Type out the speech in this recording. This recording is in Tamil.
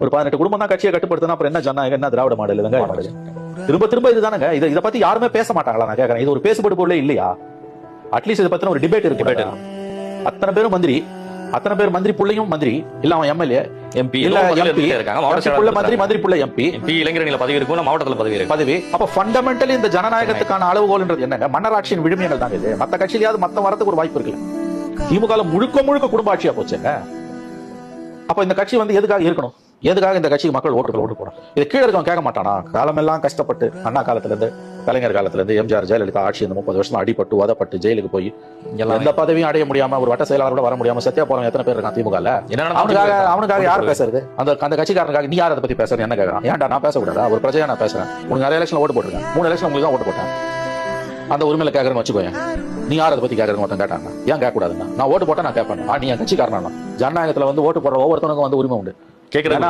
ஒரு 18 குடும்பம் தான் கட்சியை கட்டுப்படுத்தினா அப்புறம் என்ன ஜனநாயகம், என்ன திராவிட மாடல், வெங்காய மாடல்? திரும்ப திரும்ப இதுதானங்க. இதை பத்தி யாருமே பேச மாட்டாங்களா? நான் கேட்கறேன். இது ஒரு பேசுபடு பொருளே இல்லையா? அட்லீஸ்ட் இதை பத்தின ஒரு டிபேட் இருக்கு. அத்தனை பேரும் மந்திரி, அத்தனை பேர் மந்திரி புள்ளையும் மந்திரி இல்ல, அவன் எம்எல்ஏ எம்பி இல்ல எம்பி இருக்காங்க, மாவட்ட மந்திரி புள்ள எம்பி இளைஞர்களை பதவி இருக்கும், மாவட்டத்தில் பதவி இருக்கு. பதவி. அப்ப ஃபண்டமெண்டலி இந்த ஜனநாயகத்துக்கான அளவுகோல்ன்றது என்னங்க? மன்னராட்சியின் விழுமியங்கள் தான் இது. மத்த கட்சியிலாவது மத்த வரதுக்கு ஒரு வாய்ப்பு இருக்குல்ல. திமுக முழுக்க குடும்ப ஆட்சியா போச்சுங்க. அப்ப இந்த கட்சி எதுக்காக இருக்கணும்? எதுக்காக இந்த கட்சிக்கு மக்கள் ஓட்டு போறோம்? இது கீழே இருக்கவன் கேட்க மாட்டானா? காலமெல்லாம் கஷ்டப்பட்டு அண்ணா காலத்துல இருந்து, கலைஞர் காலத்துல இருந்து, எம்ஜிஆர் ஜெயலலிதா ஆட்சி இந்த 30 வருஷம் அடிபட்டு உதப்பட்டு ஜெயிலுக்கு போய் எந்த பதவியும் அடைய முடியாம, ஒரு வட்ட செயலாளரோட வர முடியாம சத்தியா போறவங்க எத்தனை பேர் இருக்கான் திமுக? அவனுக்காக யார் பேசுறது? அந்த கட்சிக்காரனுக்காக நீ யார் அதை பத்தி பேசுறது? என்ன கேட்கறான்? ஏன்டா நான் பேசக்கூடாதா? ஒரு பிரஜையா நான் பேசுறேன். உனக்கு நிறைய எலெக்ஷன் ஓட்டு போட்டிருக்கேன், 3 எலெக்ஷன் உங்களுக்கு தான் ஓட்டு போட்டேன். அந்த உரிமையில கேட்கறேன்னு வச்சுக்கோங்க. நீ யார் அதை பத்தி கேட்கறது? ஒருத்தன் கேட்டாங்க, ஏன் கேட்க கூடாதுன்னா நான் ஓட்டு போட்டா நான் கேட்பேன். நீ என் கட்சிக்காரனா? ஜனநாயகத்துல ஓட்டு போடுற ஒவ்வொருத்தனுக்கும் உரிமை உண்டு. கேட்கறேன்.